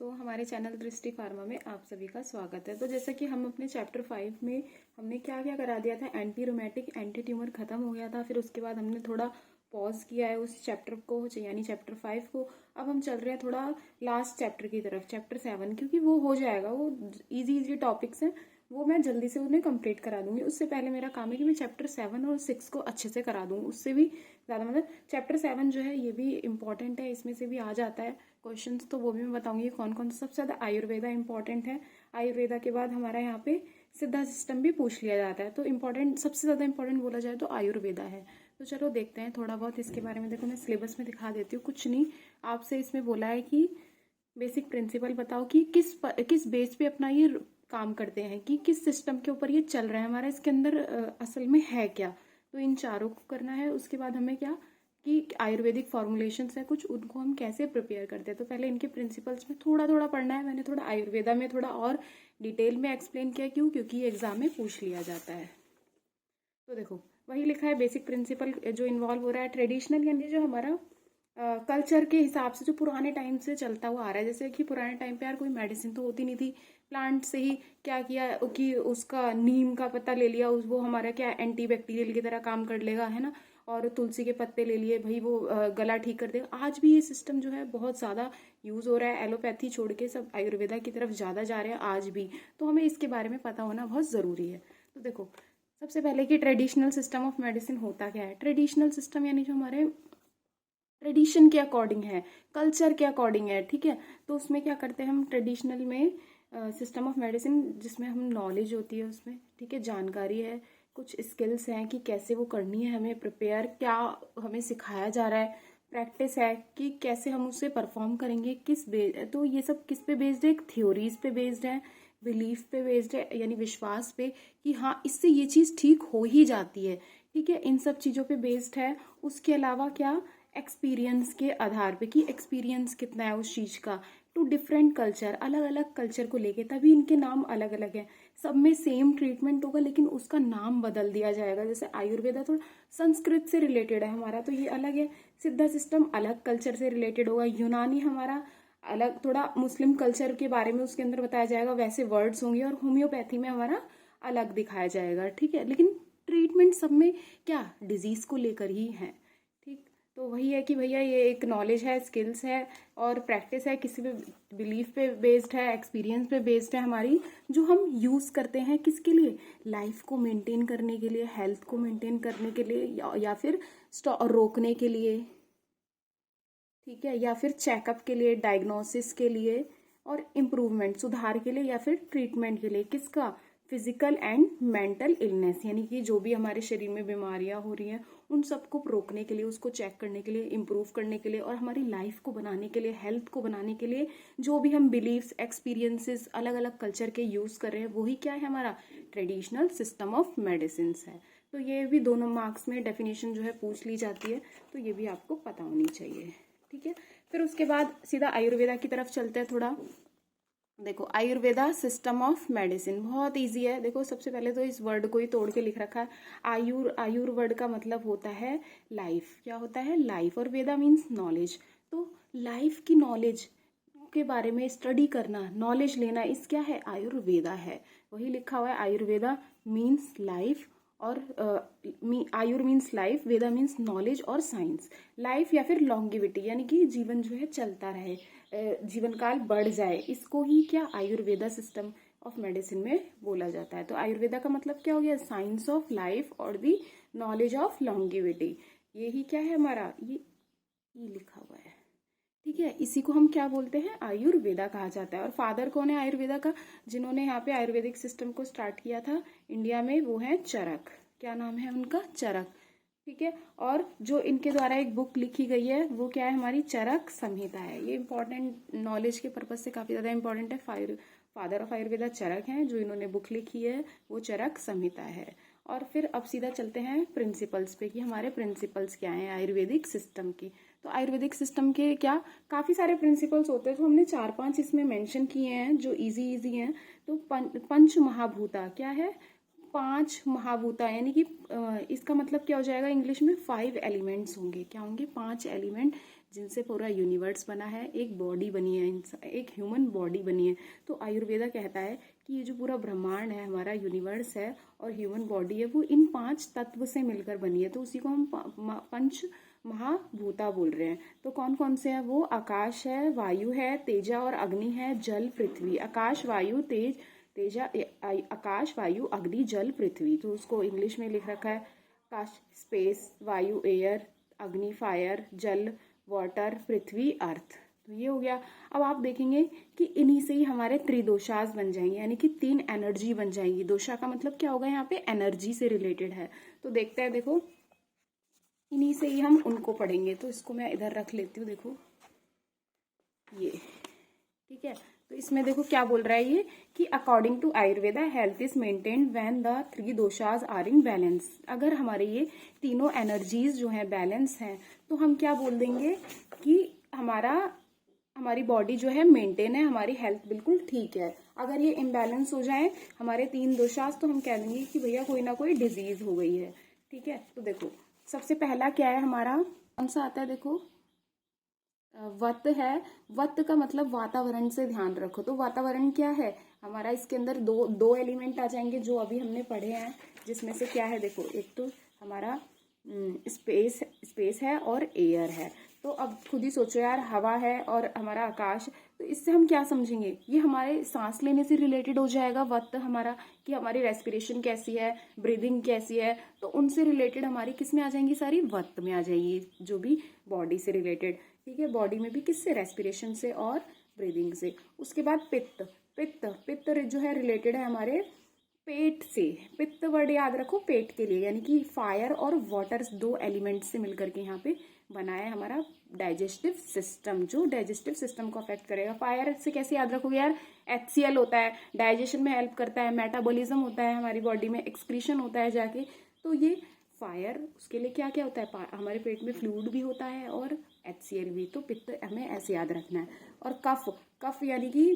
दोस्तों, हमारे चैनल दृष्टि फार्मा में आप सभी का स्वागत है। तो जैसा कि हम अपने चैप्टर 5 में हमने क्या क्या करा दिया था, एंटी रोमेटिक एंटी ट्यूमर खत्म हो गया था। फिर उसके बाद हमने थोड़ा पॉज किया है उस चैप्टर को, यानी चैप्टर 5 को। अब हम चल रहे हैं थोड़ा लास्ट चैप्टर की तरफ, चैप्टर 7, क्योंकि वो हो जाएगा, वो इजी टॉपिक्स हैं, वो मैं जल्दी से उन्हें कंप्लीट करा दूंगी। उससे पहले मेरा काम है कि मैं चैप्टर 7 और 6 को अच्छे से करा दूँ। उससे भी ज़्यादा मतलब चैप्टर 7 जो है ये भी इम्पॉर्टेंट है, इसमें से भी आ जाता है क्वेश्चंस, तो वो भी मैं बताऊंगी कौन कौन सा। सबसे ज़्यादा आयुर्वेदा इंपॉर्टेंट है। आयुर्वेदा के बाद हमारा यहाँ पे सिद्धा सिस्टम भी पूछ लिया जाता है, तो इम्पोर्टेंट, सबसे ज़्यादा इंपॉर्टेंट बोला जाए तो आयुर्वेदा है। तो चलो देखते हैं थोड़ा बहुत इसके बारे में। देखो मैं सिलेबस में दिखा देती हूँ, कुछ नहीं, आपसे इसमें बोला है कि बेसिक प्रिंसिपल बताओ कि किस बेस पे अपना ये काम करते हैं, कि किस सिस्टम के ऊपर ये चल रहा है हमारा, इसके अंदर असल में है क्या। तो इन चारों को करना है। उसके बाद हमें क्या कि आयुर्वेदिक फॉर्मुलेशंस है कुछ, उनको हम कैसे प्रिपेयर करते हैं। तो पहले इनके प्रिंसिपल्स में थोड़ा थोड़ा पढ़ना है। मैंने थोड़ा आयुर्वेदा में थोड़ा और डिटेल में एक्सप्लेन किया, क्यों, क्योंकि ये एग्जाम में पूछ लिया जाता है। तो देखो वही लिखा है, बेसिक प्रिंसिपल जो इन्वॉल्व हो रहा है, ट्रेडिशनल यानी जो हमारा कल्चर के हिसाब से जो पुराने टाइम से चलता हुआ आ रहा है। जैसे कि पुराने टाइम पे यार कोई मेडिसिन तो होती नहीं थी, प्लांट से ही क्या किया कि उसका नीम का पत्ता ले लिया, वो हमारा क्या एंटी बैक्टीरियल की तरह काम कर लेगा, है ना। और तुलसी के पत्ते ले लिए, भाई वो गला ठीक कर देगा। आज भी ये सिस्टम जो है बहुत ज़्यादा यूज़ हो रहा है। एलोपैथी छोड़ के सब आयुर्वेदा की तरफ ज़्यादा जा रहे हैं आज भी, तो हमें इसके बारे में पता होना बहुत ज़रूरी है। तो देखो सबसे पहले कि ट्रेडिशनल सिस्टम ऑफ मेडिसिन होता क्या है। ट्रेडिशनल सिस्टम यानी जो हमारे ट्रेडिशन के अकॉर्डिंग है, कल्चर के अकॉर्डिंग है, ठीक है। तो उसमें क्या करते हैं हम ट्रेडिशनल में, सिस्टम ऑफ मेडिसिन जिसमें हम नॉलेज होती है उसमें, ठीक है, जानकारी है, कुछ स्किल्स हैं कि कैसे वो करनी है, हमें प्रिपेयर क्या हमें सिखाया जा रहा है, प्रैक्टिस है कि कैसे हम उसे परफॉर्म करेंगे, किस बेस। तो ये सब किस पे बेस्ड है, थ्योरीज पे बेस्ड है, बिलीफ पे बेस्ड है, यानी विश्वास पे कि हाँ इससे ये चीज़ ठीक हो ही जाती है, ठीक है, इन सब चीज़ों पे बेस्ड है। उसके अलावा क्या, एक्सपीरियंस के आधार पे कि एक्सपीरियंस कितना है उस चीज़ का, टू डिफरेंट कल्चर, अलग अलग कल्चर को लेके, तभी इनके नाम अलग अलग हैं। सब में सेम ट्रीटमेंट होगा लेकिन उसका नाम बदल दिया जाएगा। जैसे आयुर्वेदा थोड़ा संस्कृत से रिलेटेड है हमारा, तो ये अलग है। सिद्धा सिस्टम अलग कल्चर से रिलेटेड होगा। यूनानी हमारा अलग, थोड़ा मुस्लिम कल्चर के बारे में उसके अंदर बताया जाएगा, वैसे वर्ड्स होंगे। और होम्योपैथी में हमारा अलग दिखाया जाएगा, ठीक है। लेकिन ट्रीटमेंट सब में क्या डिजीज को लेकर ही है, ठीक। तो वही है कि भैया ये एक नॉलेज है, स्किल्स है और प्रैक्टिस है, किसी पे बिलीफ पे बेस्ड है, एक्सपीरियंस पे बेस्ड है हमारी, जो हम यूज़ करते हैं किसके लिए, लाइफ को मेंटेन करने के लिए, हेल्थ को मेंटेन करने के लिए, या फिर रोकने के लिए, ठीक है, या फिर चेकअप के लिए, डायग्नोसिस के लिए और इम्प्रूवमेंट, सुधार के लिए, या फिर ट्रीटमेंट के लिए, किसका, फिजिकल एंड मेंटल इलनेस, यानी कि जो भी हमारे शरीर में बीमारियां हो रही हैं उन सबको रोकने के लिए, उसको चेक करने के लिए, इम्प्रूव करने के लिए, और हमारी लाइफ को बनाने के लिए, हेल्थ को बनाने के लिए, जो भी हम बिलीव्स, एक्सपीरियंसेस अलग अलग कल्चर के यूज़ कर रहे हैं, वही क्या है हमारा ट्रेडिशनल सिस्टम ऑफ मेडिसिन है। तो ये भी दोनों मार्क्स में डेफिनेशन जो है पूछ ली जाती है, तो ये भी आपको पता होनी चाहिए, ठीक है। फिर उसके बाद सीधा आयुर्वेदा की तरफ चलते हैं थोड़ा। देखो आयुर्वेदा सिस्टम ऑफ मेडिसिन बहुत इजी है। देखो सबसे पहले तो इस वर्ड को ही तोड़ के लिख रखा है। आयुर वर्ड का मतलब होता है लाइफ। क्या होता है, लाइफ। और वेदा मीन्स नॉलेज। तो लाइफ की नॉलेज के बारे में स्टडी करना, नॉलेज लेना, इस क्या है, आयुर्वेदा है। वही लिखा हुआ है, आयुर्वेदा मीन्स लाइफ, और आयुर मीन्स लाइफ, वेदा मीन्स नॉलेज और साइंस। लाइफ या फिर लॉन्गिविटी, यानी कि जीवन जो है चलता रहे, जीवन काल बढ़ जाए, इसको ही क्या आयुर्वेदा सिस्टम ऑफ मेडिसिन में बोला जाता है। तो आयुर्वेदा का मतलब क्या हो गया, साइंस ऑफ लाइफ और दी नॉलेज ऑफ लॉन्गिविटी। यही क्या है हमारा, ये लिखा हुआ है, ठीक है। इसी को हम क्या बोलते हैं, आयुर्वेदा कहा जाता है। और फादर कौन है आयुर्वेदा का, जिन्होंने यहाँ पे आयुर्वेदिक सिस्टम को स्टार्ट किया था इंडिया में, वो है चरक। क्या नाम है उनका, चरक, ठीक है। और जो इनके द्वारा एक बुक लिखी गई है वो क्या है, हमारी चरक संहिता है। ये इंपॉर्टेंट, नॉलेज के पर्पज से काफी ज्यादा इंपॉर्टेंट है। फादर ऑफ आयुर्वेदा चरक हैं, जो इन्होंने बुक लिखी है वो चरक संहिता है। और फिर अब सीधा चलते हैं प्रिंसिपल्स पे कि हमारे प्रिंसिपल्स क्या हैं आयुर्वेदिक सिस्टम की। तो आयुर्वेदिक सिस्टम के क्या काफी सारे प्रिंसिपल्स होते हैं, तो हमने 4-5 इसमें मेंशन किए हैं जो इजी हैं। तो पंच महाभूता क्या है, 5 महाभूता, यानी कि इसका मतलब क्या हो जाएगा इंग्लिश में, 5 एलिमेंट्स होंगे। क्या होंगे, 5 एलिमेंट, जिनसे पूरा यूनिवर्स बना है, एक बॉडी बनी है, एक ह्यूमन बॉडी बनी है। तो आयुर्वेदा कहता है कि ये जो पूरा ब्रह्मांड है, हमारा यूनिवर्स है और ह्यूमन बॉडी है, वो इन 5 तत्व से मिलकर बनी है। तो उसी को हम पंच महाभूता बोल रहे हैं। तो कौन कौन से हैं वो? आकाश है, वायु है, तेजा और अग्नि है, जल, पृथ्वी। आकाश, वायु, तेजा, आकाश, वायु, अग्नि, जल, पृथ्वी। तो उसको इंग्लिश में लिख रखा है आकाश स्पेस, वायु एयर, अग्नि फायर, जल वाटर, पृथ्वी अर्थ। तो ये हो गया। अब आप देखेंगे कि इन्हीं से ही हमारे त्रिदोषास बन जाएंगे, यानी कि 3 एनर्जी बन जाएंगी। दोषा का मतलब क्या होगा? यहाँ पे एनर्जी से रिलेटेड है। तो देखते हैं, देखो इन्हीं से ही हम उनको पढ़ेंगे। तो इसको मैं इधर रख लेती हूँ, देखो ये, ठीक है। तो इसमें देखो क्या बोल रहा है ये कि according to Ayurveda health is maintained when the 3 doshas are in balance. अगर हमारे ये तीनों एनर्जीज जो है बैलेंस हैं, तो हम क्या बोल देंगे कि हमारी बॉडी जो है मेंटेन है, हमारी हेल्थ बिल्कुल ठीक है। अगर ये इम्बैलेंस हो जाए हमारे 3 दोषास, तो हम कह देंगे कि भैया कोई ना कोई डिजीज हो गई है, ठीक है। तो देखो सबसे पहला क्या है हमारा, कौन सा आता है? देखो वत है। वत का मतलब वातावरण से ध्यान रखो। तो वातावरण क्या है हमारा? इसके अंदर दो एलिमेंट आ जाएंगे जो अभी हमने पढ़े हैं, जिसमें से क्या है? देखो एक तो हमारा स्पेस है और एयर है। तो अब खुद ही सोचो यार, हवा है और हमारा आकाश, तो इससे हम क्या समझेंगे? ये हमारे सांस लेने से रिलेटेड हो जाएगा वत हमारा, कि हमारी रेस्पिरेशन कैसी है, ब्रीदिंग कैसी है। तो उनसे रिलेटेड हमारी किस में आ जाएंगी? सारी वत में आ जाएगी, जो भी बॉडी से रिलेटेड, ठीक है। बॉडी में भी किससे? रेस्पिरेशन से और ब्रीदिंग से। उसके बाद पित्त। पित्त जो है रिलेटेड है हमारे पेट से। पित्त वर्ड याद रखो पेट के लिए, यानी कि फायर और वाटर 2 एलिमेंट से मिलकर के यहाँ पे बना है हमारा डाइजेस्टिव सिस्टम, जो डाइजेस्टिव सिस्टम को अफेक्ट करेगा। फायर से कैसे याद रखोगे यार? HCl होता है, डाइजेशन में हेल्प करता है, मेटाबॉलिज्म होता है हमारी बॉडी में, एक्सक्रीशन होता है जाके। तो ये फायर, उसके लिए क्या क्या होता है? हमारे पेट में फ्लूइड भी होता है और HCl भी। तो पित्त हमें ऐसे याद रखना है। और कफ यानी कि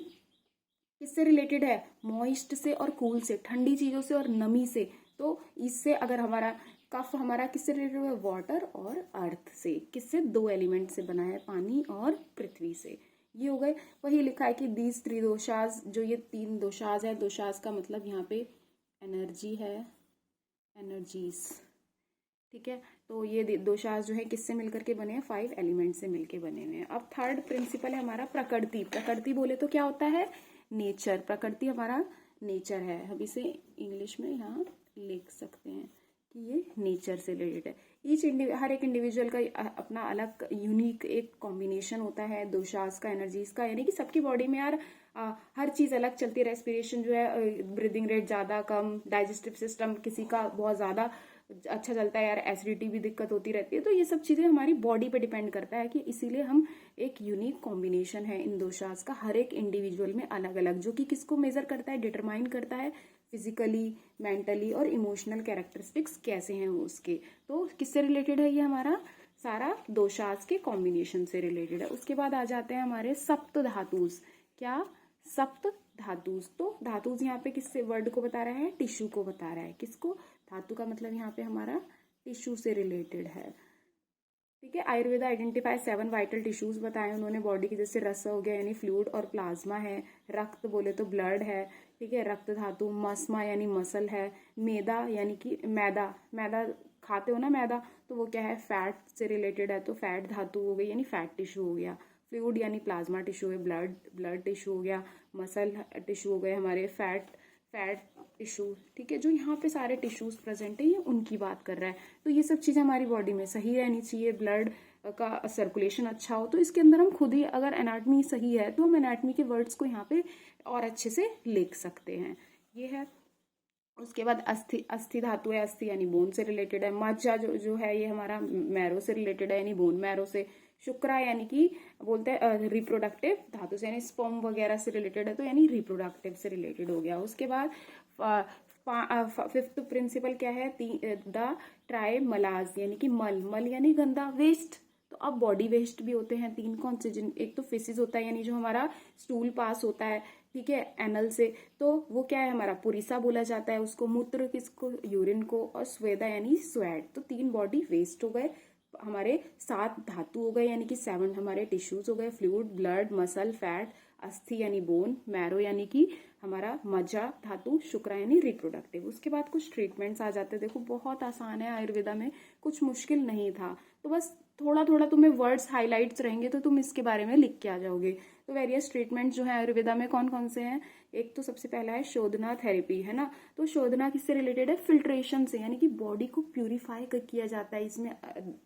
किससे रिलेटेड है? मॉइस्ट से और कूल से, ठंडी चीजों से और नमी से। तो इससे अगर हमारा कफ हमारा किससे रिलेटेड है? वाटर और अर्थ से। किससे? 2 एलिमेंट से बना है, पानी और पृथ्वी से। ये हो गए। वही लिखा है कि दीज 3 दोषास, जो ये 3 दोषास है, दोषास का मतलब यहाँ पे एनर्जी है, एनर्जीज, ठीक है। तो ये दोषास जो है किससे मिलकर के बने हैं? 5 एलिमेंट से मिलकर बने हुए हैं। अब थर्ड प्रिंसिपल है हमारा प्रकृति। प्रकृति बोले तो क्या होता है? नेचर। प्रकृति हमारा नेचर है। हम इसे इंग्लिश में यहाँ लिख सकते हैं कि ये नेचर से रिलेटेड है। हर एक इंडिविजुअल का अपना अलग यूनिक एक कॉम्बिनेशन होता है दोषास का, एनर्जीज का, यानी कि सबकी बॉडी में यार हर चीज अलग चलती है। रेस्पिरेशन जो है, ब्रीदिंग रेट ज्यादा कम, डाइजेस्टिव सिस्टम किसी का बहुत ज्यादा अच्छा चलता है यार, एसिडिटी भी दिक्कत होती रहती है। तो ये सब चीजें हमारी बॉडी पे डिपेंड करता है, कि इसीलिए हम एक यूनिक कॉम्बिनेशन है इन दोषास का, हर एक इंडिविजुअल में अलग अलग, जो कि किसको मेजर करता है? डिटरमाइन करता है फिजिकली, मेंटली और इमोशनल कैरेक्टरिस्टिक्स कैसे हैं उसके। तो किससे रिलेटेड है ये? हमारा सारा दोषास के कॉम्बिनेशन से रिलेटेड है। उसके बाद आ जाते हैं हमारे सप्त धातुस। क्या? सप्त धातुस। तो धातुस यहाँ पे किससे वर्ड को बता रहा है? टिश्यू को बता रहा है। किसको? धातु का मतलब यहाँ पे हमारा टिश्यू से रिलेटेड है, ठीक है। आयुर्वेदा आइडेंटिफाई 7 वाइटल टिश्यूज बताए उन्होंने बॉडी के, जैसे रस हो गया यानी फ्लूइड और प्लाज्मा है, रक्त बोले तो ब्लड है, ठीक है, रक्त धातु, मस्मा यानी मसल है, मैदा यानी कि मैदा खाते हो ना मैदा, तो वो क्या है? फैट से रिलेटेड है, तो फैट धातु हो गई यानी फैट टिश्यू हो गया। फ्लूइड यानी प्लाज्मा टिश्यू है, ब्लड टिश्यू हो गया, मसल टिश्यू हो गए हमारे, फैट टिश्यू, ठीक है। जो यहाँ पे सारे टिश्यूज प्रेजेंट है ये उनकी बात कर रहा है। तो ये सब चीजें हमारी बॉडी में सही रहनी चाहिए, ब्लड का सर्कुलेशन अच्छा हो। तो इसके अंदर हम खुद ही, अगर एनाटमी सही है तो हम एनाटमी के वर्ड्स को यहाँ पे और अच्छे से लिख सकते हैं। ये है। उसके बाद अस्थि धातु है, अस्थि यानी बोन से रिलेटेड है। मज्जा जो है ये हमारा मैरो से रिलेटेड है, यानी बोन मैरो से। शुक्रा यानी कि बोलते हैं रिप्रोडक्टिव धातु से, यानी स्पर्म वगैरह से रिलेटेड है, तो यानी रिप्रोडक्टिव से रिलेटेड हो गया। उसके बाद फिफ्थ प्रिंसिपल क्या है? द ट्राइमलाज यानी कि मल यानी गंदा, वेस्ट। तो अब बॉडी वेस्ट भी होते हैं 3, कौन से? एक तो फेसिस होता है, यानी जो हमारा स्टूल पास होता है, ठीक है, एनल से, तो वो क्या है? हमारा पुरीसा बोला जाता है उसको। मूत्र किसको? यूरिन को। और स्वेदा यानी स्वेट। तो 3 बॉडी वेस्ट हो गए। हमारे 7 धातु हो गए, यानी कि 7 हमारे टिश्यूज हो गए, फ्लूइड, ब्लड, मसल, फैट, अस्थि यानी बोन, मैरो यानी कि हमारा मज्जा धातु, शुक्र यानी रिप्रोडक्टिव। उसके बाद कुछ ट्रीटमेंट्स आ जाते हैं। देखो बहुत आसान है, आयुर्वेदा में कुछ मुश्किल नहीं था। तो बस थोड़ा थोड़ा तुम्हें वर्ड्स हाईलाइट्स रहेंगे तो तुम इसके बारे में लिख के आ जाओगे। तो वेरियस ट्रीटमेंट जो है आयुर्वेदा में कौन कौन से हैं, एक तो सबसे पहला है शोधना थेरेपी, है ना। तो शोधना किससे रिलेटेड है, फिल्ट्रेशन से, यानी कि बॉडी को प्यूरिफाई किया जाता है, इसमें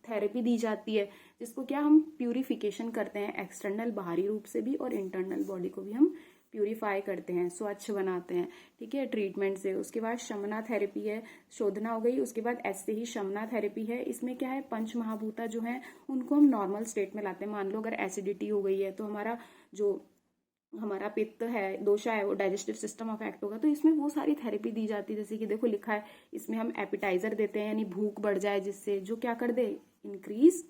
थेरेपी दी जाती है, जिसको क्या हम प्यूरिफिकेशन करते हैं, एक्सटर्नल बाहरी रूप से भी और इंटरनल बॉडी को भी हम प्यूरिफाई करते हैं, स्वच्छ बनाते हैं, ठीक है, ट्रीटमेंट से। उसके बाद शमना थेरेपी है, शोधना हो गई, उसके बाद ऐसे ही शमना थेरेपी है। इसमें क्या है, पंच महाभूता जो है उनको हम नॉर्मल स्टेट में लाते हैं। मान लो अगर एसिडिटी हो गई है तो हमारा पित्त है, दोषा है, वो डाइजेस्टिव सिस्टम अफेक्ट होगा, तो इसमें वो सारी थेरेपी दी जाती है। जैसे कि देखो लिखा है इसमें हम एपिटाइजर देते हैं, यानी भूख बढ़ जाए जिससे, जो क्या कर दे, इंक्रीज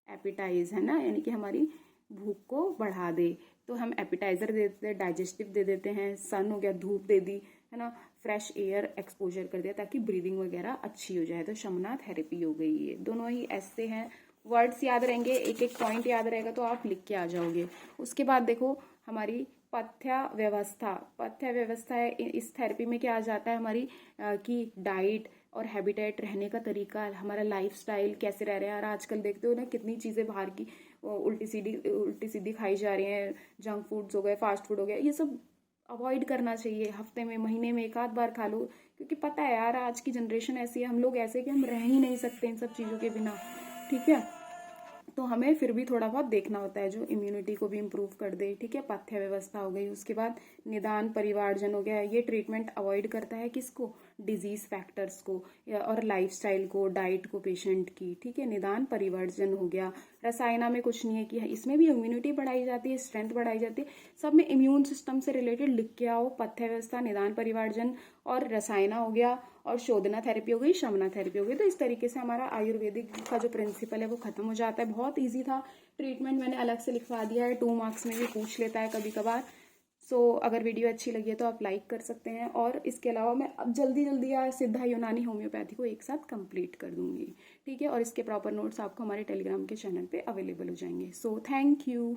एपिटाइज, है ना, यानी कि हमारी भूख को बढ़ा दे, तो हम एपिटाइजर दे देते हैं, डाइजेस्टिव दे देते हैं, सन हो गया, धूप दे दी, है ना, फ्रेश एयर एक्सपोजर कर दिया ताकि ब्रीदिंग वगैरह अच्छी हो जाए। तो शमना थेरेपी हो गई। ये दोनों ही ऐसे हैं, वर्ड्स याद रहेंगे, एक एक पॉइंट याद रहेगा तो आप लिख के आ जाओगे। उसके बाद देखो हमारी पथ्य व्यवस्था, पथ्य व्यवस्था है, इस थेरेपी में क्या आ जाता है हमारी की डाइट और हैबिटेट, रहने का तरीका, हमारा लाइफस्टाइल कैसे रह रहे हैं। और आजकल देखते हो ना कितनी चीज़ें बाहर की उल्टी सीधी खाई जा रही हैं, जंक फूड्स हो गए, फास्ट फूड हो गया, ये सब अवॉइड करना चाहिए। हफ्ते में, महीने में एक आध बार खा लो, क्योंकि पता है यार आज की जनरेशन ऐसी है, हम लोग ऐसे कि हम रह ही नहीं सकते इन सब चीज़ों के बिना, ठीक है। तो हमें फिर भी थोड़ा बहुत देखना होता है जो इम्यूनिटी को भी इम्प्रूव कर दे, ठीक है। पथ्य व्यवस्था हो गई। उसके बाद निदान परिवारजन हो गया, ये ट्रीटमेंट अवॉइड करता है किसको, डिजीज फैक्टर्स को और लाइफस्टाइल को, डाइट को पेशेंट की, ठीक है। निदान परिवर्जन हो गया। रसायना में कुछ नहीं है कि इसमें भी इम्यूनिटी बढ़ाई जाती है, स्ट्रेंथ बढ़ाई जाती है, सब में इम्यून सिस्टम से रिलेटेड लिख के आओ। पथ्य व्यवस्था, निदान परिवारजन और रसायना हो गया, और शोधना थेरेपी हो गई, शमना थेरेपी हो गई। तो इस तरीके से हमारा आयुर्वेदिक का जो प्रिंसिपल है वो खत्म हो जाता है। बहुत ईजी था ट्रीटमेंट, मैंने अलग से लिखवा दिया है, 2 मार्क्स में भी पूछ लेता है कभी कभार। अगर वीडियो अच्छी लगी है तो आप लाइक कर सकते हैं। और इसके अलावा मैं अब जल्दी जल्दी यार सिद्धा यूनानी होम्योपैथी को एक साथ कंप्लीट कर दूंगी, ठीक है। और इसके प्रॉपर नोट्स आपको हमारे टेलीग्राम के चैनल पे अवेलेबल हो जाएंगे। Thank you.